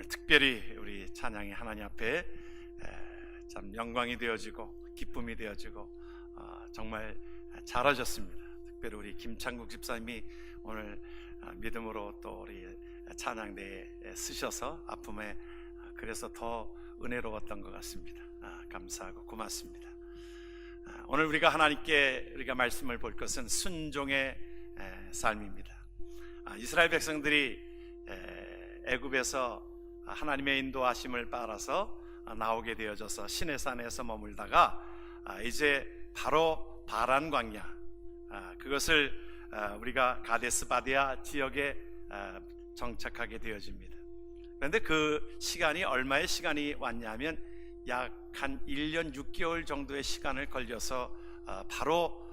특별히 우리 찬양이 하나님 앞에 참 영광이 되어지고 기쁨이 되어지고 정말 잘하셨습니다. 특별히 우리 김창국 집사님이 오늘 믿음으로 또 우리 찬양대에 쓰셔서 아픔에 그래서 더 은혜로웠던 것 같습니다. 감사하고 고맙습니다. 오늘 우리가 하나님께 우리가 말씀을 볼 것은 순종의 삶입니다. 이스라엘 백성들이 애굽에서 하나님의 인도하심을 따라서 나오게 되어져서 시내산에서 머물다가 이제 바로 바란 광야, 그것을 우리가 가데스 바네아 지역에 정착하게 되어집니다. 그런데 그 시간이 얼마의 시간이 왔냐면 약 한 1년 6개월 정도의 시간을 걸려서 바로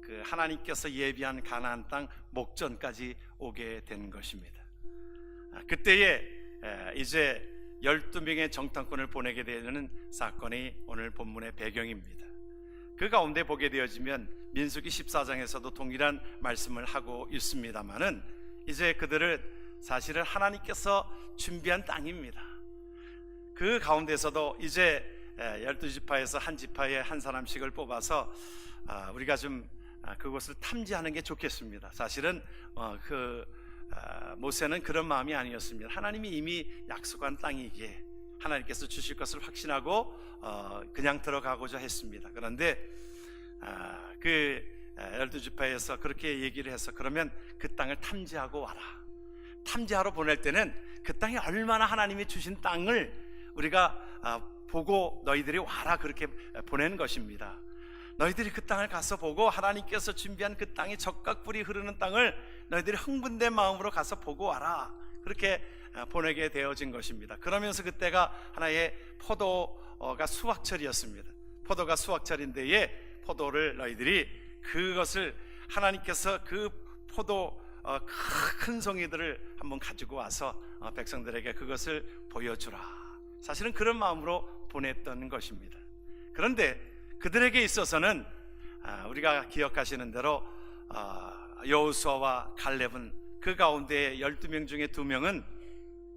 그 하나님께서 예비한 가나안 땅 목전까지 오게 된 것입니다. 그때에 이제 12명의 정탐꾼을 보내게 되는 사건이 오늘 본문의 배경입니다. 그 가운데 보게 되어지면 민수기 14장에서도 동일한 말씀을 하고 있습니다만은 이제 그들은 사실은 하나님께서 준비한 땅입니다. 그 가운데서도 이제 12지파에서 한 지파에 한 사람씩을 뽑아서 우리가 좀 그것을 탐지하는 게 좋겠습니다. 사실은 모세는 그런 마음이 아니었습니다. 하나님이 이미 약속한 땅이기에 하나님께서 주실 것을 확신하고 그냥 들어가고자 했습니다. 그런데 그 12지파에서 그렇게 얘기를 해서 그러면 그 땅을 탐지하고 와라. 탐지하러 보낼 때는 그 땅이 얼마나 하나님이 주신 땅을 우리가 보고 너희들이 와라, 그렇게 보낸 것입니다. 너희들이 그 땅을 가서 보고 하나님께서 준비한 그 땅이 적각 뿔이 흐르는 땅을 너희들이 흥분된 마음으로 가서 보고 와라, 그렇게 보내게 되어진 것입니다. 그러면서 그때가 하나의 포도가 수확철이었습니다. 포도가 수확철인데에 포도를 너희들이 그것을 하나님께서 그 포도 큰 송이들을 한번 가지고 와서 백성들에게 그것을 보여주라, 사실은 그런 마음으로 보냈던 것입니다. 그런데 그들에게 있어서는 우리가 기억하시는 대로 여호수아와 갈렙은 그 가운데 12명 중에 2명은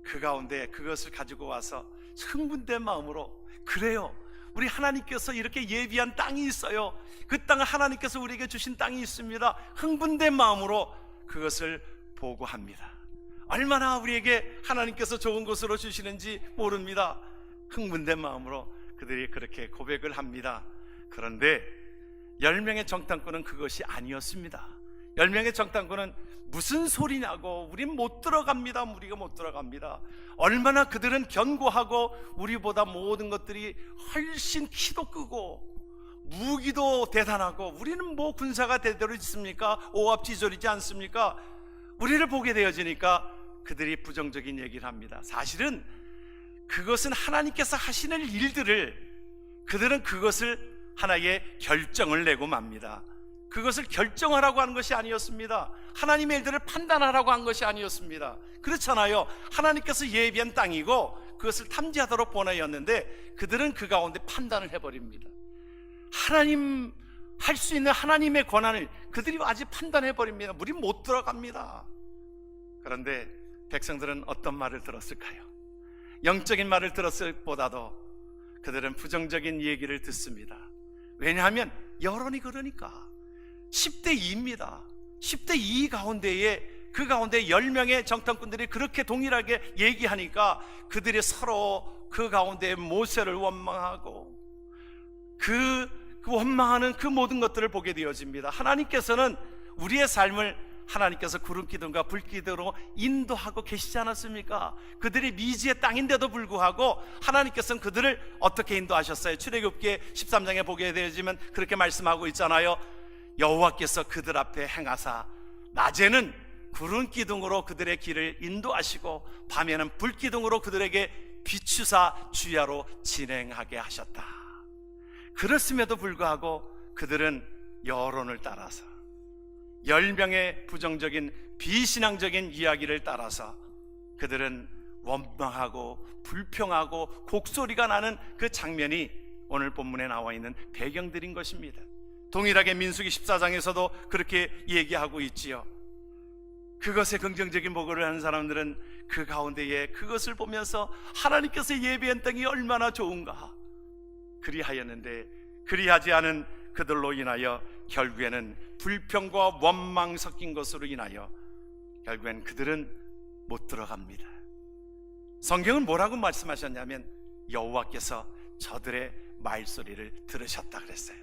그 가운데 그것을 가지고 와서 흥분된 마음으로, 그래요, 우리 하나님께서 이렇게 예비한 땅이 있어요, 그 땅을 하나님께서 우리에게 주신 땅이 있습니다, 흥분된 마음으로 그것을 보고합니다. 얼마나 우리에게 하나님께서 좋은 것으로 주시는지 모릅니다. 흥분된 마음으로 그들이 그렇게 고백을 합니다. 그런데 10명의 정탐꾼은 그것이 아니었습니다. 10명의 정탐꾼은 무슨 소리냐고, 우린 못 들어갑니다, 우리가 못 들어갑니다. 얼마나 그들은 견고하고 우리보다 모든 것들이 훨씬 키도 크고 무기도 대단하고, 우리는 뭐 군사가 대대로 있습니까? 오합지졸이지 않습니까? 우리를 보게 되어지니까 그들이 부정적인 얘기를 합니다. 사실은 그것은 하나님께서 하시는 일들을 그들은 그것을 하나의 결정을 내고 맙니다. 그것을 결정하라고 하는 것이 아니었습니다. 하나님의 일들을 판단하라고 한 것이 아니었습니다. 그렇잖아요. 하나님께서 예비한 땅이고 그것을 탐지하도록 보내었는데 그들은 그 가운데 판단을 해버립니다. 하나님 할 수 있는 하나님의 권한을 그들이 아직 판단해버립니다. 우리 못 들어갑니다. 그런데 백성들은 어떤 말을 들었을까요? 영적인 말을 들었을 보다도 그들은 부정적인 얘기를 듣습니다. 왜냐하면 여론이 그러니까 10대 2입니다 10대 2 가운데에 그 가운데 10명의 정탐꾼들이 그렇게 동일하게 얘기하니까 그들이 서로 그 가운데 모세를 원망하고 그 원망하는 그 모든 것들을 보게 되어집니다. 하나님께서는 우리의 삶을 하나님께서 구름 기둥과 불 기둥으로 인도하고 계시지 않았습니까? 그들이 미지의 땅인데도 불구하고 하나님께서는 그들을 어떻게 인도하셨어요? 출애굽기 13장에 보게 되어지면 그렇게 말씀하고 있잖아요. 여호와께서 그들 앞에 행하사 낮에는 구름 기둥으로 그들의 길을 인도하시고 밤에는 불 기둥으로 그들에게 비추사 주야로 진행하게 하셨다. 그렇음에도 불구하고 그들은 여론을 따라서 10명의 부정적인 비신앙적인 이야기를 따라서 그들은 원망하고 불평하고 곡소리가 나는 그 장면이 오늘 본문에 나와 있는 배경들인 것입니다. 동일하게 민수기 14장에서도 그렇게 얘기하고 있지요. 그것에 긍정적인 보고를 하는 사람들은 그 가운데에 그것을 보면서 하나님께서 예비한 땅이 얼마나 좋은가 그리하였는데, 그리하지 않은 그들로 인하여 결국에는 불평과 원망 섞인 것으로 인하여 결국엔 그들은 못 들어갑니다. 성경은 뭐라고 말씀하셨냐면 여호와께서 저들의 말소리를 들으셨다 그랬어요.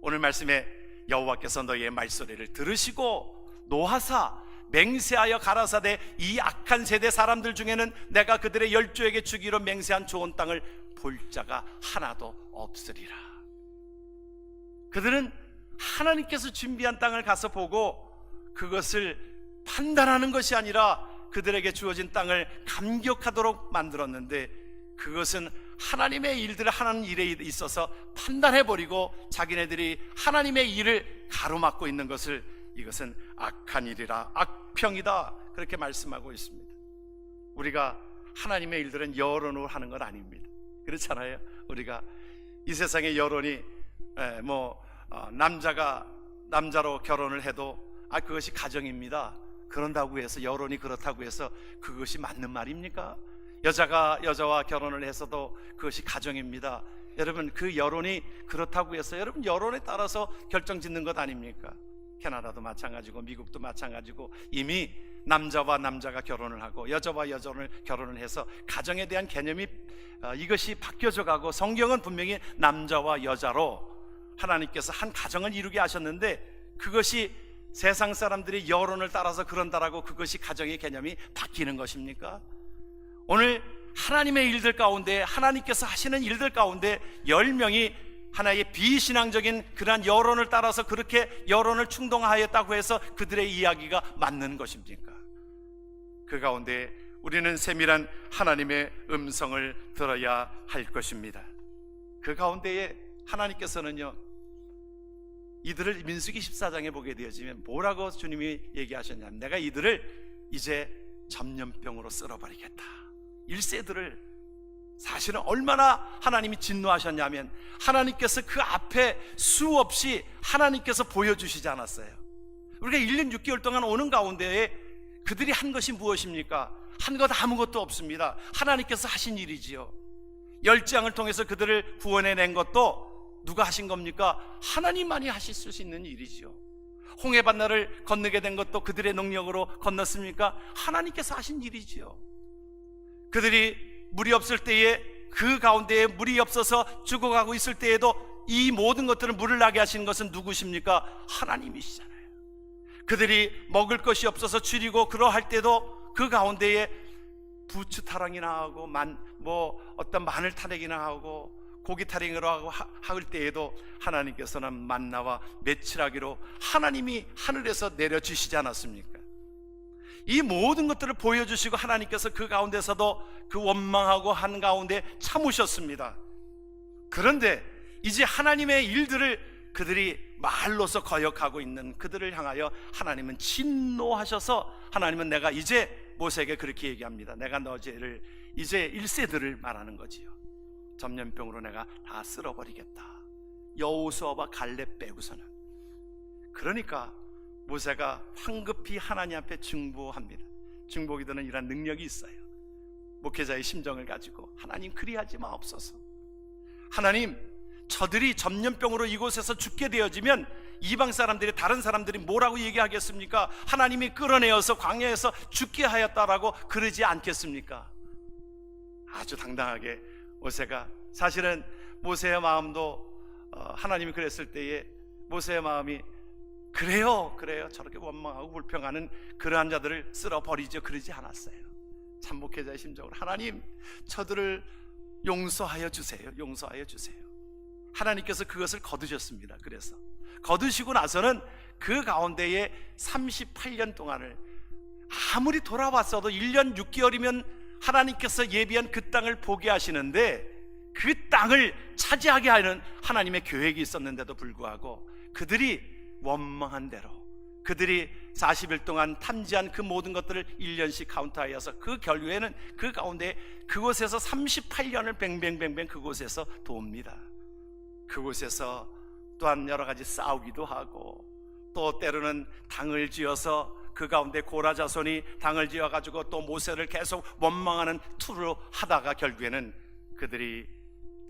오늘 말씀에 여호와께서 너희의 말소리를 들으시고 노하사 맹세하여 가라사대 이 악한 세대 사람들 중에는 내가 그들의 열조에게 주기로 맹세한 좋은 땅을 볼 자가 하나도 없으리라. 그들은 하나님께서 준비한 땅을 가서 보고 그것을 판단하는 것이 아니라 그들에게 주어진 땅을 감격하도록 만들었는데, 그것은 하나님의 일들을 하는 일에 있어서 판단해버리고 자기네들이 하나님의 일을 가로막고 있는 것을, 이것은 악한 일이라, 악평이다, 그렇게 말씀하고 있습니다. 우리가 하나님의 일들은 여론으로 하는 건 아닙니다. 그렇잖아요. 우리가 이 세상의 여론이 남자가 남자로 결혼을 해도 그것이 가정입니다, 그런다고 해서, 여론이 그렇다고 해서 그것이 맞는 말입니까? 여자가 여자와 결혼을 해서도 그것이 가정입니다. 여러분, 그 여론이 그렇다고 해서 여러분 여론에 따라서 결정짓는 것 아닙니까? 캐나다도 마찬가지고 미국도 마찬가지고 이미 남자와 남자가 결혼을 하고 여자와 여자를 결혼을 해서 가정에 대한 개념이 이것이 바뀌어져 가고, 성경은 분명히 남자와 여자로 하나님께서 한 가정을 이루게 하셨는데 그것이 세상 사람들이 여론을 따라서 그런다라고 그것이 가정의 개념이 바뀌는 것입니까? 오늘 하나님의 일들 가운데, 하나님께서 하시는 일들 가운데 10명이 하나의 비신앙적인 그러한 여론을 따라서 그렇게 여론을 충동하였다고 해서 그들의 이야기가 맞는 것입니까? 그 가운데 우리는 세밀한 하나님의 음성을 들어야 할 것입니다. 그 가운데에 하나님께서는요, 이들을 민수기 14장에 보게 되어지면 뭐라고 주님이 얘기하셨냐면, 내가 이들을 이제 전염병으로 쓸어버리겠다. 1세들을 사실은 얼마나 하나님이 진노하셨냐면, 하나님께서 그 앞에 수없이 하나님께서 보여주시지 않았어요. 우리가 1년 6개월 동안 오는 가운데에 그들이 한 것이 무엇입니까? 한 것 아무것도 없습니다. 하나님께서 하신 일이지요. 열지왕을 통해서 그들을 구원해낸 것도 누가 하신 겁니까? 하나님만이 하실 수 있는 일이지요. 홍해바다를 건너게 된 것도 그들의 능력으로 건넜습니까? 하나님께서 하신 일이지요. 그들이 물이 없을 때에 그 가운데에 물이 없어서 죽어가고 있을 때에도 이 모든 것들을 물을 나게 하신 것은 누구십니까? 하나님이시잖아요. 그들이 먹을 것이 없어서 줄이고 그러할 때도 그 가운데에 부추 타락이나 하고 어떤 마늘 타락이나 하고 고기 타령으로 하고 할 때에도 하나님께서는 만나와 메추라기로 하나님이 하늘에서 내려주시지 않았습니까? 이 모든 것들을 보여주시고 하나님께서 그 가운데서도 그 원망하고 한 가운데 참으셨습니다. 그런데 이제 하나님의 일들을 그들이 말로서 거역하고 있는 그들을 향하여 하나님은 진노하셔서, 하나님은 내가 이제 모세에게 그렇게 얘기합니다. 내가 너희를 이제 1세들을 말하는 거지요. 전염병으로 내가 다 쓸어버리겠다. 여호수아와 갈렙 빼고서는. 그러니까 모세가 황급히 하나님 앞에 중보합니다. 중보기도는 이런 능력이 있어요. 목회자의 심정을 가지고, 하나님 그리하지 마옵소서. 하나님, 저들이 전염병으로 이곳에서 죽게 되어지면 이방 사람들이, 다른 사람들이 뭐라고 얘기하겠습니까? 하나님이 끌어내어서 광야에서 죽게 하였다라고 그러지 않겠습니까? 아주 당당하게 모세가, 사실은 모세의 마음도 하나님이 그랬을 때에 모세의 마음이 그래요 저렇게 원망하고 불평하는 그러한 자들을 쓸어버리죠, 그러지 않았어요. 참목회자의 심정으로, 하나님 저들을 용서하여 주세요. 하나님께서 그것을 거두셨습니다. 그래서 거두시고 나서는 그 가운데에 38년 동안을, 아무리 돌아왔어도 1년 6개월이면 하나님께서 예비한 그 땅을 보게 하시는데, 그 땅을 차지하게 하는 하나님의 계획이 있었는데도 불구하고 그들이 원망한 대로, 그들이 40일 동안 탐지한 그 모든 것들을 1년씩 카운트하여서 그 결국에는 그 가운데 그곳에서 38년을 뱅뱅뱅뱅 그곳에서 돕니다. 그곳에서 또한 여러 가지 싸우기도 하고, 또 때로는 당을 지어서 그 가운데 고라 자손이 당을 지어가지고 또 모세를 계속 원망하는 투로 하다가 결국에는 그들이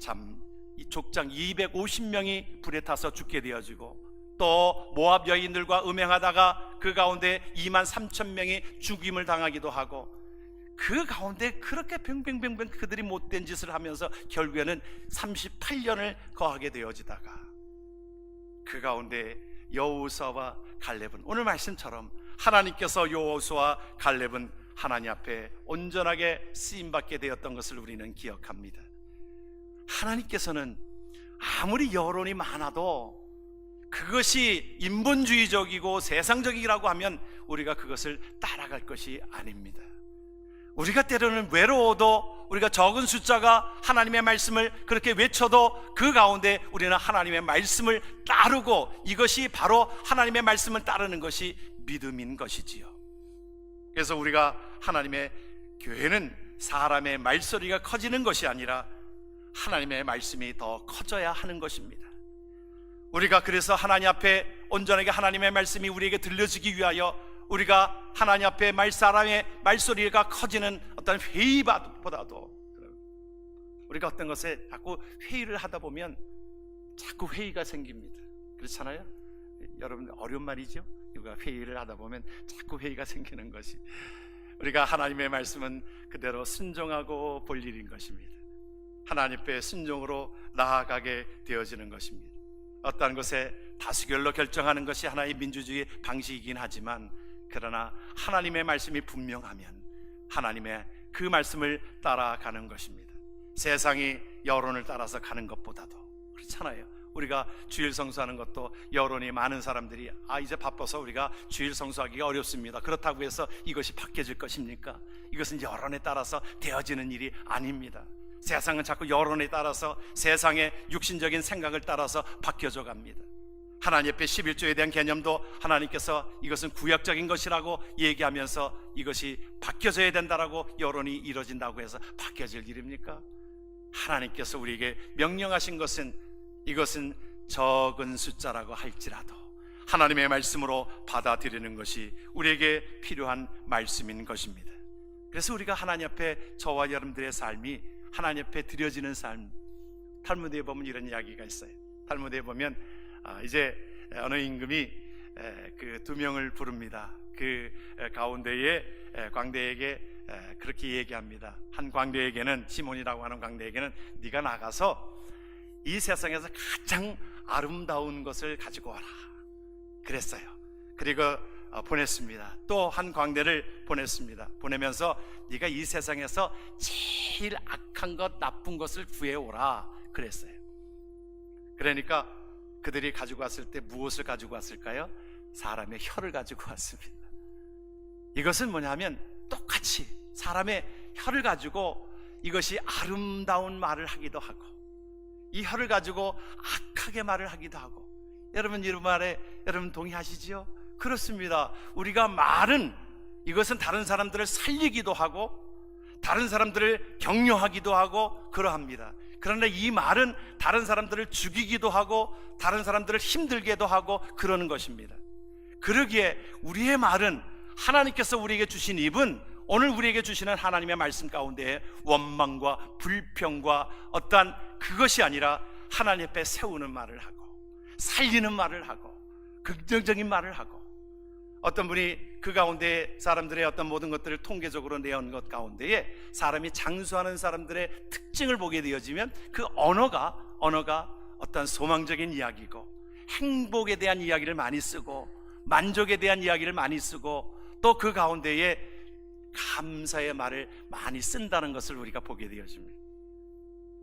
참 이 족장 250명이 불에 타서 죽게 되어지고, 또 모압 여인들과 음행하다가 그 가운데 2만 3천 명이 죽임을 당하기도 하고, 그 가운데 그렇게 뱅뱅뱅뱅 그들이 못된 짓을 하면서 결국에는 38년을 거하게 되어지다가, 그 가운데 여호수아와 갈렙은 오늘 말씀처럼 하나님께서 여호수아와 갈렙은 하나님 앞에 온전하게 쓰임받게 되었던 것을 우리는 기억합니다. 하나님께서는 아무리 여론이 많아도 그것이 인본주의적이고 세상적이라고 하면 우리가 그것을 따라갈 것이 아닙니다. 우리가 때로는 외로워도, 우리가 적은 숫자가 하나님의 말씀을 그렇게 외쳐도 그 가운데 우리는 하나님의 말씀을 따르고, 이것이 바로 하나님의 말씀을 따르는 것이 믿음인 것이지요. 그래서 우리가 하나님의 교회는 사람의 말소리가 커지는 것이 아니라 하나님의 말씀이 더 커져야 하는 것입니다. 우리가 그래서 하나님 앞에 온전하게 하나님의 말씀이 우리에게 들려지기 위하여 우리가 하나님 앞에 사람의 말소리가 커지는 어떤 회의보다도, 우리가 어떤 것에 자꾸 회의를 하다 보면 자꾸 회의가 생깁니다. 그렇잖아요? 여러분, 어려운 말이죠? 우리가 회의를 하다 보면 자꾸 회의가 생기는 것이, 우리가 하나님의 말씀은 그대로 순종하고 볼 일인 것입니다. 하나님 앞에 순종으로 나아가게 되어지는 것입니다. 어떠한 것에 다수결로 결정하는 것이 하나의 민주주의 방식이긴 하지만, 그러나 하나님의 말씀이 분명하면 하나님의 그 말씀을 따라가는 것입니다. 세상이 여론을 따라서 가는 것보다도, 그렇잖아요. 우리가 주일 성수하는 것도 여론이 많은 사람들이 이제 바빠서 우리가 주일 성수하기가 어렵습니다, 그렇다고 해서 이것이 바뀌어질 것입니까? 이것은 여론에 따라서 되어지는 일이 아닙니다. 세상은 자꾸 여론에 따라서, 세상의 육신적인 생각을 따라서 바뀌어져 갑니다. 하나님 앞에 11조에 대한 개념도 하나님께서 이것은 구약적인 것이라고 얘기하면서 이것이 바뀌어져야 된다라고, 여론이 이루어진다고 해서 바뀌어질 일입니까? 하나님께서 우리에게 명령하신 것은, 이것은 적은 숫자라고 할지라도 하나님의 말씀으로 받아들이는 것이 우리에게 필요한 말씀인 것입니다. 그래서 우리가 하나님 앞에, 저와 여러분들의 삶이 하나님 앞에 드려지는 삶, 탈무드에 보면 이런 이야기가 있어요. 탈무드에 보면 이제 어느 임금이 그 두 명을 부릅니다. 그 가운데에 광대에게 그렇게 얘기합니다. 한 광대에게는, 시몬이라고 하는 광대에게는 네가 나가서 이 세상에서 가장 아름다운 것을 가지고 와라 그랬어요. 그리고 보냈습니다. 또 한 광대를 보냈습니다. 보내면서 네가 이 세상에서 제일 악한 것, 나쁜 것을 구해오라 그랬어요. 그러니까 그들이 가지고 왔을 때 무엇을 가지고 왔을까요? 사람의 혀를 가지고 왔습니다. 이것은 뭐냐면, 똑같이 사람의 혀를 가지고 이것이 아름다운 말을 하기도 하고, 이 혀를 가지고 악하게 말을 하기도 하고. 여러분, 이 말에 여러분 동의하시지요? 그렇습니다. 우리가 말은, 이것은 다른 사람들을 살리기도 하고 다른 사람들을 격려하기도 하고 그러합니다. 그러나 이 말은 다른 사람들을 죽이기도 하고 다른 사람들을 힘들게도 하고 그러는 것입니다. 그러기에 우리의 말은, 하나님께서 우리에게 주신 입은 오늘 우리에게 주시는 하나님의 말씀 가운데 원망과 불평과 어떠한 그것이 아니라 하나님 앞에 세우는 말을 하고, 살리는 말을 하고, 긍정적인 말을 하고, 어떤 분이 그 가운데 사람들의 어떤 모든 것들을 통계적으로 내온 것 가운데에 사람이 장수하는 사람들의 특징을 보게 되어지면 그 언어가 어떤 소망적인 이야기고, 행복에 대한 이야기를 많이 쓰고, 만족에 대한 이야기를 많이 쓰고, 또 그 가운데에 감사의 말을 많이 쓴다는 것을 우리가 보게 되어집니다.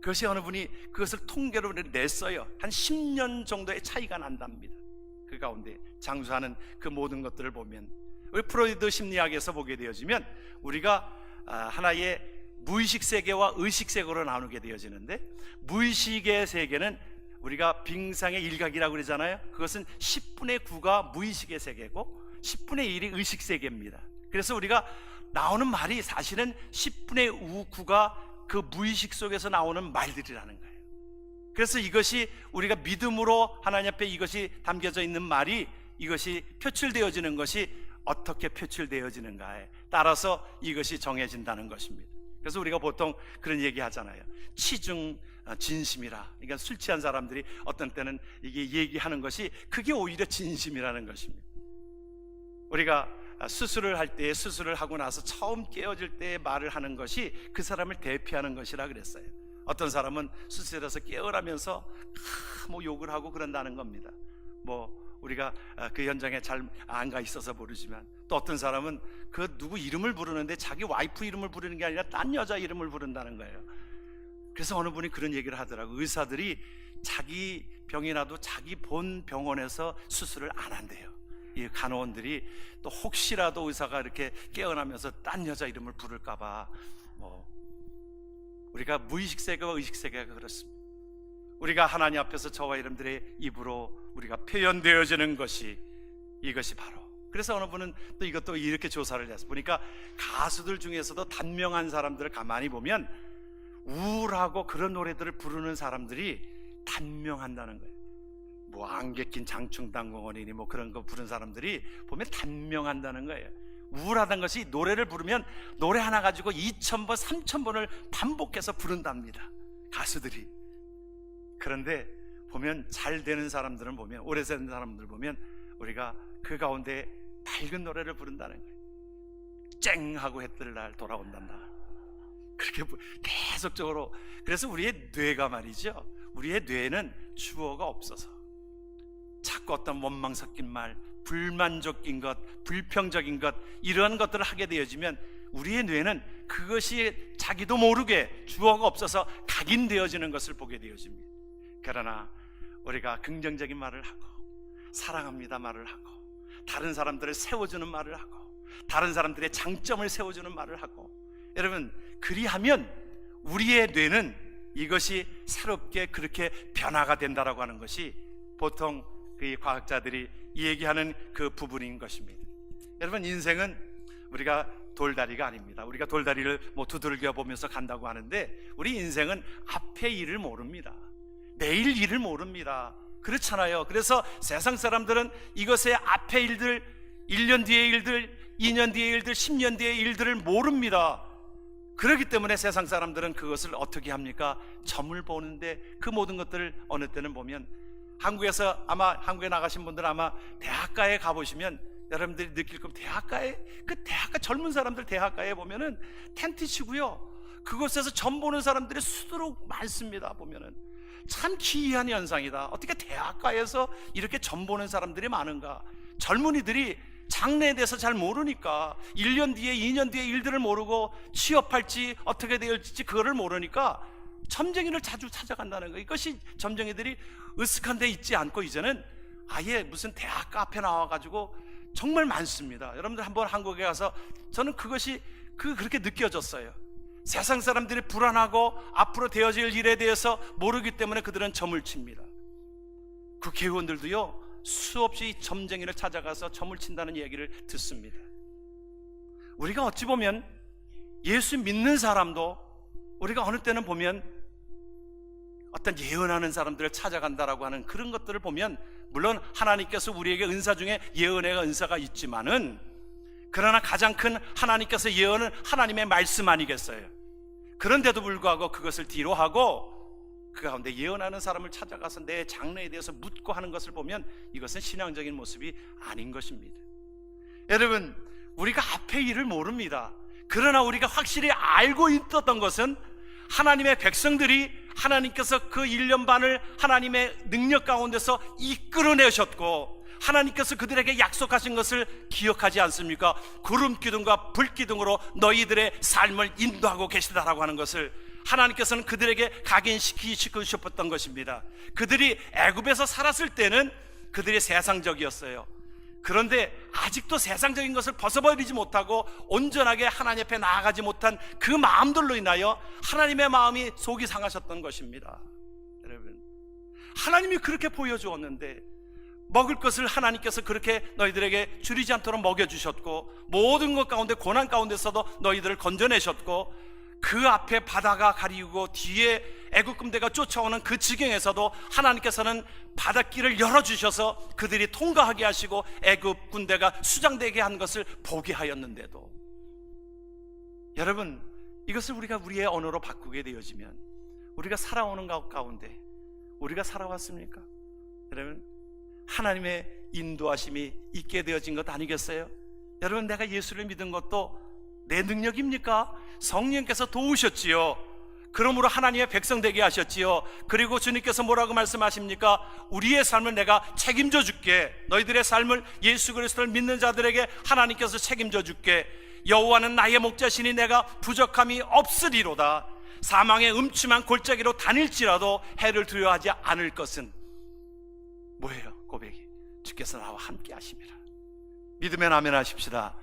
그것이 어느 분이 그것을 통계로 냈어요. 한 10년 정도의 차이가 난답니다. 그 가운데 장수하는 그 모든 것들을 보면, 우리 프로이드 심리학에서 보게 되어지면 우리가 하나의 무의식 세계와 의식 세계로 나누게 되어지는데, 무의식의 세계는 우리가 빙상의 일각이라고 그러잖아요. 그것은 10분의 9가 무의식의 세계고 10분의 1이 의식 세계입니다. 그래서 우리가 나오는 말이 사실은 10분의 9가 그 무의식 속에서 나오는 말들이라는 거예요. 그래서 이것이 우리가 믿음으로 하나님 앞에 이것이 담겨져 있는 말이, 이것이 표출되어지는 것이 어떻게 표출되어지는가에 따라서 이것이 정해진다는 것입니다. 그래서 우리가 보통 그런 얘기 하잖아요. 치중 진심이라. 그러니까 술 취한 사람들이 어떤 때는 이게 얘기하는 것이 그게 오히려 진심이라는 것입니다. 우리가 수술을 할 때, 수술을 하고 나서 처음 깨어질 때 말을 하는 것이 그 사람을 대표하는 것이라 그랬어요. 어떤 사람은 수술에서 깨어나면서 뭐 욕을 하고 그런다는 겁니다. 뭐 우리가 그 현장에 잘 안 가 있어서 모르지만, 또 어떤 사람은 그 누구 이름을 부르는데 자기 와이프 이름을 부르는 게 아니라 딴 여자 이름을 부른다는 거예요. 그래서 어느 분이 그런 얘기를 하더라고요. 의사들이 자기 병이 나도 자기 본 병원에서 수술을 안 한대요. 이 간호원들이 또 혹시라도 의사가 이렇게 깨어나면서 딴 여자 이름을 부를까봐, 뭐 우리가 무의식 세계와 의식 세계가 그렇습니다. 우리가 하나님 앞에서 저와 여러분들의 입으로 우리가 표현되어지는 것이 이것이 바로, 그래서 어느 분은 또 이것도 이렇게 조사를 해서 보니까 가수들 중에서도 단명한 사람들을 가만히 보면 우울하고 그런 노래들을 부르는 사람들이 단명한다는 거예요. 뭐 안개 낀 장충당공원이니 뭐 그런 거 부른 사람들이 보면 단명한다는 거예요. 우울하다는 것이 노래를 부르면 노래 하나 가지고 2000번 3000번을 반복해서 부른답니다, 가수들이. 그런데 보면 잘 되는 사람들은 보면, 오래 사는 사람들 보면 우리가 그 가운데 밝은 노래를 부른다는 거예요. 쨍 하고 해 뜰 날 돌아온단다, 그렇게 계속적으로. 그래서 우리의 뇌가 말이죠, 우리의 뇌는 주어가 없어서 자꾸 어떤 원망 섞인 말, 불만족인 것, 불평적인 것, 이러한 것들을 하게 되어지면 우리의 뇌는 그것이 자기도 모르게 주어가 없어서 각인되어지는 것을 보게 되어집니다. 그러나 우리가 긍정적인 말을 하고 사랑합니다 말을 하고 다른 사람들을 세워주는 말을 하고 다른 사람들의 장점을 세워주는 말을 하고, 여러분 그리하면 우리의 뇌는 이것이 새롭게 그렇게 변화가 된다라고 하는 것이 보통 그 과학자들이 얘기하는 그 부분인 것입니다. 여러분 인생은 우리가 돌다리가 아닙니다. 우리가 돌다리를 뭐 두들겨 보면서 간다고 하는데 우리 인생은 앞의 일을 모릅니다. 내일 일을 모릅니다. 그렇잖아요. 그래서 세상 사람들은 이것의 앞의 일들, 1년 뒤의 일들, 2년 뒤의 일들, 10년 뒤의 일들을 모릅니다. 그렇기 때문에 세상 사람들은 그것을 어떻게 합니까? 점을 보는데 그 모든 것들을 어느 때는 보면, 한국에서 아마 한국에 나가신 분들은 아마 대학가에 가보시면 여러분들이 느낄 겁니다. 대학가에, 그 대학가 젊은 사람들 대학가에 보면은 텐트 치고요, 그곳에서 점 보는 사람들이 수두룩 많습니다. 보면은 참 기이한 현상이다. 어떻게 대학가에서 이렇게 점 보는 사람들이 많은가? 젊은이들이 장래에 대해서 잘 모르니까, 1년 뒤에 2년 뒤에 일들을 모르고 취업할지 어떻게 될지 그거를 모르니까 점쟁이를 자주 찾아간다는 거예요. 이것이 점쟁이들이 으슥한 데 있지 않고 이제는 아예 무슨 대학가 앞에 나와가지고 정말 많습니다. 여러분들 한번 한국에 가서 저는 그것이 그렇게 느껴졌어요. 세상 사람들이 불안하고 앞으로 되어질 일에 대해서 모르기 때문에 그들은 점을 칩니다. 국회의원들도요 수없이 점쟁이를 찾아가서 점을 친다는 이야기를 듣습니다. 우리가 어찌 보면 예수 믿는 사람도 우리가 어느 때는 보면 어떤 예언하는 사람들을 찾아간다라고 하는 그런 것들을 보면, 물론 하나님께서 우리에게 은사 중에 예언의 은사가 있지만은, 그러나 가장 큰 하나님께서 예언은 하나님의 말씀 아니겠어요? 그런데도 불구하고 그것을 뒤로 하고 그 가운데 예언하는 사람을 찾아가서 내 장래에 대해서 묻고 하는 것을 보면 이것은 신앙적인 모습이 아닌 것입니다. 여러분 우리가 앞의 일을 모릅니다. 그러나 우리가 확실히 알고 있었던 것은 하나님의 백성들이 하나님께서 그 1년 반을 하나님의 능력 가운데서 이끌어내셨고 하나님께서 그들에게 약속하신 것을 기억하지 않습니까? 구름 기둥과 불 기둥으로 너희들의 삶을 인도하고 계시다라고 하는 것을 하나님께서는 그들에게 각인시키고 싶었던 것입니다. 그들이 애굽에서 살았을 때는 그들이 세상적이었어요. 그런데 아직도 세상적인 것을 벗어버리지 못하고 온전하게 하나님 앞에 나아가지 못한 그 마음들로 인하여 하나님의 마음이 속이 상하셨던 것입니다. 여러분 하나님이 그렇게 보여주었는데 먹을 것을 하나님께서 그렇게 너희들에게 줄이지 않도록 먹여주셨고 모든 것 가운데 고난 가운데서도 너희들을 건져내셨고 그 앞에 바다가 가리우고 뒤에 애굽 군대가 쫓아오는 그 지경에서도 하나님께서는 바닷길을 열어주셔서 그들이 통과하게 하시고 애굽 군대가 수장되게 한 것을 보게 하였는데도, 여러분, 이것을 우리가 우리의 언어로 바꾸게 되어지면 우리가 살아오는 가운데 우리가 살아왔습니까? 여러분, 하나님의 인도하심이 있게 되어진 것 아니겠어요? 여러분, 내가 예수를 믿은 것도 내 능력입니까? 성령께서 도우셨지요. 그러므로 하나님의 백성 되게 하셨지요. 그리고 주님께서 뭐라고 말씀하십니까? 우리의 삶을 내가 책임져 줄게. 너희들의 삶을, 예수 그리스도를 믿는 자들에게 하나님께서 책임져 줄게. 여호와는 나의 목자시니 내가 부족함이 없으리로다. 사망의 음침한 골짜기로 다닐지라도 해를 두려워하지 않을 것은 뭐예요? 고백이 주께서 나와 함께 하심이라. 믿으면 아멘 하십시다.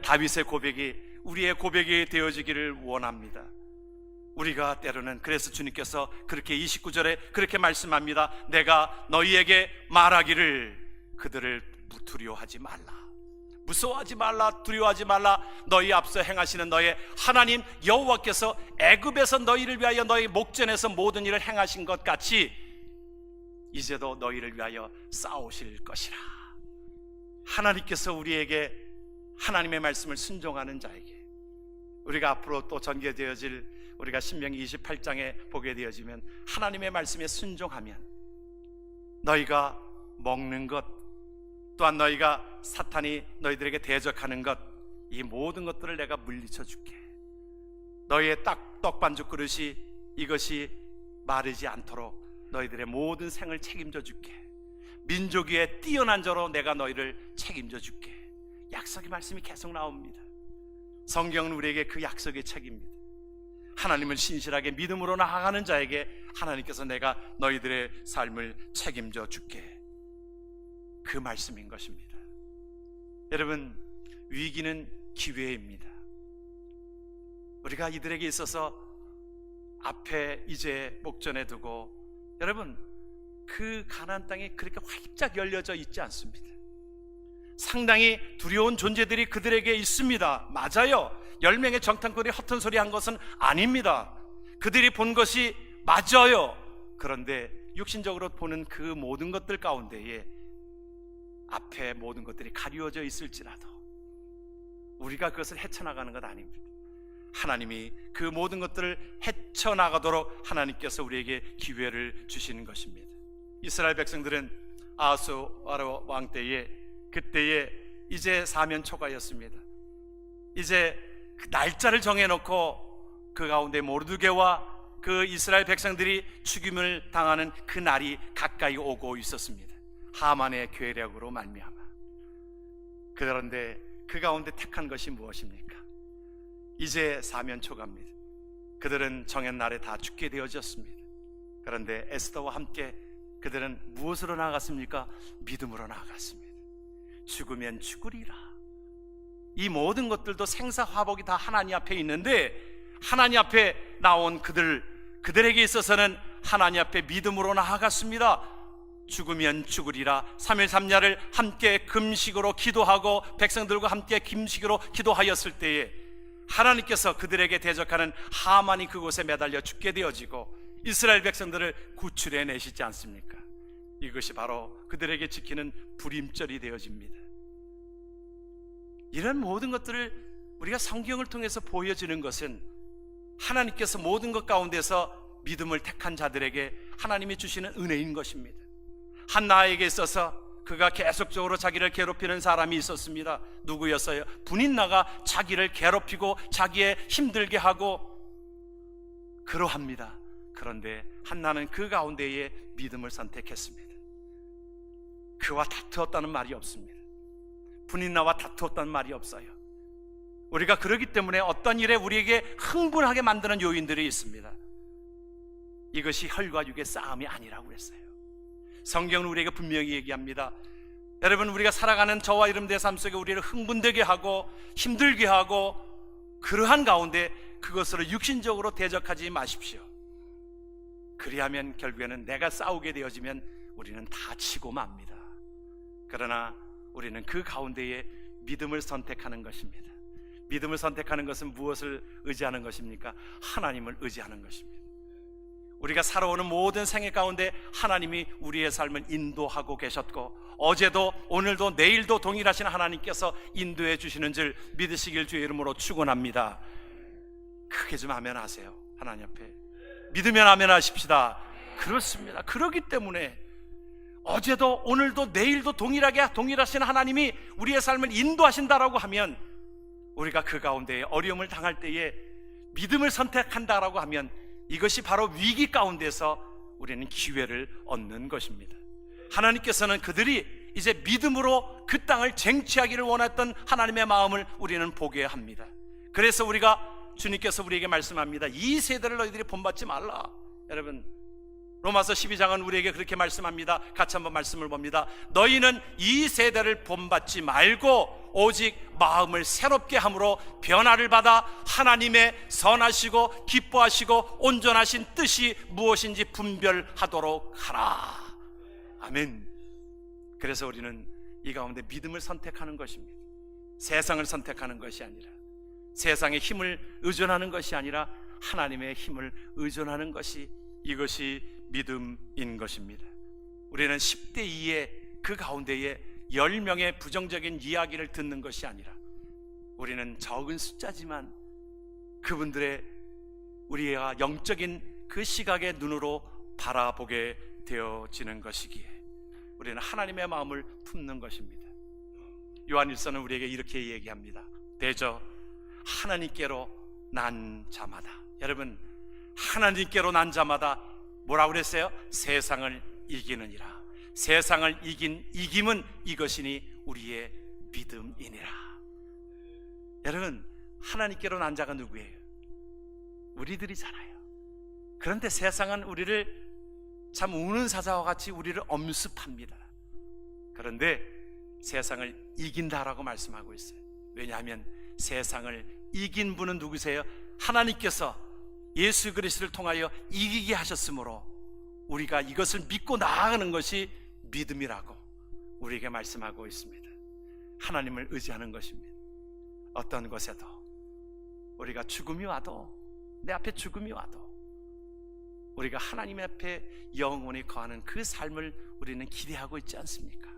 다윗의 고백이 우리의 고백이 되어지기를 원합니다. 우리가 때로는, 그래서 주님께서 그렇게 29절에 그렇게 말씀합니다. 내가 너희에게 말하기를 그들을 두려워하지 말라. 무서워하지 말라, 두려워하지 말라. 너희 앞서 행하시는 너의 하나님 여호와께서 애굽에서 너희를 위하여 너희 목전에서 모든 일을 행하신 것 같이 이제도 너희를 위하여 싸우실 것이라. 하나님께서 우리에게 하나님의 말씀을 순종하는 자에게, 우리가 앞으로 또 전개되어질 우리가 신명기 28장에 보게 되어지면 하나님의 말씀에 순종하면 너희가 먹는 것, 또한 너희가 사탄이 너희들에게 대적하는 것, 이 모든 것들을 내가 물리쳐 줄게. 너희의 떡반죽 그릇이 이것이 마르지 않도록 너희들의 모든 생을 책임져 줄게. 민족 위에 뛰어난 자로 내가 너희를 책임져 줄게. 약속의 말씀이 계속 나옵니다. 성경은 우리에게 그 약속의 책입니다. 하나님을 신실하게 믿음으로 나아가는 자에게 하나님께서 내가 너희들의 삶을 책임져 줄게, 그 말씀인 것입니다. 여러분, 위기는 기회입니다. 우리가 이들에게 있어서 앞에 이제 목전에 두고, 여러분, 그 가나안 땅이 그렇게 활짝 열려져 있지 않습니다. 상당히 두려운 존재들이 그들에게 있습니다. 맞아요. 10명의 정탐꾼이 허튼 소리 한 것은 아닙니다. 그들이 본 것이 맞아요. 그런데 육신적으로 보는 그 모든 것들 가운데에 앞에 모든 것들이 가리워져 있을지라도 우리가 그것을 헤쳐나가는 것 아닙니다. 하나님이 그 모든 것들을 헤쳐나가도록 하나님께서 우리에게 기회를 주시는 것입니다. 이스라엘 백성들은 아하수아로 왕 때에, 그때에 이제 사면 초과였습니다. 이제 그 날짜를 정해놓고 그 가운데 모르드게와 그 이스라엘 백성들이 죽임을 당하는 그 날이 가까이 오고 있었습니다. 하만의 계략으로 말미암아. 그런데 그 가운데 택한 것이 무엇입니까? 이제 사면 초과입니다. 그들은 정한 날에 다 죽게 되어졌습니다. 그런데 에스더와 함께 그들은 무엇으로 나아갔습니까? 믿음으로 나아갔습니다. 죽으면 죽으리라. 이 모든 것들도 생사화복이 다 하나님 앞에 있는데, 하나님 앞에 나온 그들에게 있어서는 하나님 앞에 믿음으로 나아갔습니다. 죽으면 죽으리라. 3일 3야를 함께 금식으로 기도하고 백성들과 함께 금식으로 기도하였을 때에 하나님께서 그들에게 대적하는 하만이 그곳에 매달려 죽게 되어지고 이스라엘 백성들을 구출해 내시지 않습니까? 이것이 바로 그들에게 지키는 불임절이 되어집니다. 이런 모든 것들을 우리가 성경을 통해서 보여지는 것은 하나님께서 모든 것 가운데서 믿음을 택한 자들에게 하나님이 주시는 은혜인 것입니다. 한나에게 있어서 그가 계속적으로 자기를 괴롭히는 사람이 있었습니다. 누구였어요? 분인나가 자기를 괴롭히고 자기의 힘들게 하고 그러합니다. 그런데 한나는 그 가운데에 믿음을 선택했습니다. 그와 다투었다는 말이 없습니다. 분인나와 다투었다는 말이 없어요. 우리가 그러기 때문에 어떤 일에 우리에게 흥분하게 만드는 요인들이 있습니다. 이것이 혈과 육의 싸움이 아니라고 했어요. 성경은 우리에게 분명히 얘기합니다. 여러분, 우리가 살아가는 저와 여러분들의 삶 속에 우리를 흥분되게 하고 힘들게 하고 그러한 가운데 그것으로 육신적으로 대적하지 마십시오. 그리하면 결국에는 내가 싸우게 되어지면 우리는 다치고 맙니다. 그러나 우리는 그 가운데에 믿음을 선택하는 것입니다. 믿음을 선택하는 것은 무엇을 의지하는 것입니까? 하나님을 의지하는 것입니다. 우리가 살아오는 모든 생애 가운데 하나님이 우리의 삶을 인도하고 계셨고, 어제도 오늘도 내일도 동일하신 하나님께서 인도해 주시는 줄 믿으시길 주의 이름으로 축원합니다. 크게 좀 아멘 하세요. 하나님 앞에 믿으면 아멘 하십시다. 그렇습니다. 그렇기 때문에 어제도 오늘도 내일도 동일하게 동일하신 하나님이 우리의 삶을 인도하신다라고 하면, 우리가 그 가운데 어려움을 당할 때에 믿음을 선택한다라고 하면, 이것이 바로 위기 가운데서 우리는 기회를 얻는 것입니다. 하나님께서는 그들이 이제 믿음으로 그 땅을 쟁취하기를 원했던 하나님의 마음을 우리는 보게 합니다. 그래서 주님께서 우리에게 말씀합니다. 이 세대를 너희들이 본받지 말라. 여러분, 로마서 12장은 우리에게 그렇게 말씀합니다. 같이 한번 말씀을 봅니다. 너희는 이 세대를 본받지 말고 오직 마음을 새롭게 함으로 변화를 받아 하나님의 선하시고 기뻐하시고 온전하신 뜻이 무엇인지 분별하도록 하라. 아멘. 그래서 우리는 이 가운데 믿음을 선택하는 것입니다. 세상을 선택하는 것이 아니라, 세상의 힘을 의존하는 것이 아니라 하나님의 힘을 의존하는 것이, 이것이 믿음인 것입니다. 우리는 10대 2의 그 가운데에 10명의 부정적인 이야기를 듣는 것이 아니라, 우리는 적은 숫자지만 그분들의 우리가 영적인 그 시각의 눈으로 바라보게 되어지는 것이기에 우리는 하나님의 마음을 품는 것입니다. 요한일서는 우리에게 이렇게 얘기합니다. 대저 하나님께로 난 자마다. 여러분, 하나님께로 난 자마다 뭐라고 그랬어요? 세상을 이기느니라. 세상을 이김은 이것이니 우리의 믿음이니라. 여러분, 하나님께로 난 자가 누구예요? 우리들이잖아요. 그런데 세상은 우리를 참 우는 사자와 같이 우리를 엄습합니다. 그런데 세상을 이긴다라고 말씀하고 있어요. 왜냐하면 세상을 이긴 분은 누구세요? 하나님께서 예수 그리스도를 통하여 이기게 하셨으므로 우리가 이것을 믿고 나아가는 것이 믿음이라고 우리에게 말씀하고 있습니다. 하나님을 의지하는 것입니다. 어떤 것에도 우리가 죽음이 와도, 내 앞에 죽음이 와도 우리가 하나님 앞에 영원히 거하는 그 삶을 우리는 기대하고 있지 않습니까?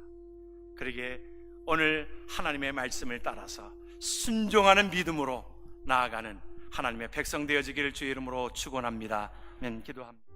그러기에 오늘 하나님의 말씀을 따라서 순종하는 믿음으로 나아가는 하나님의 백성 되어지기를 주의 이름으로 축원합니다. 아멘. 기도합니다.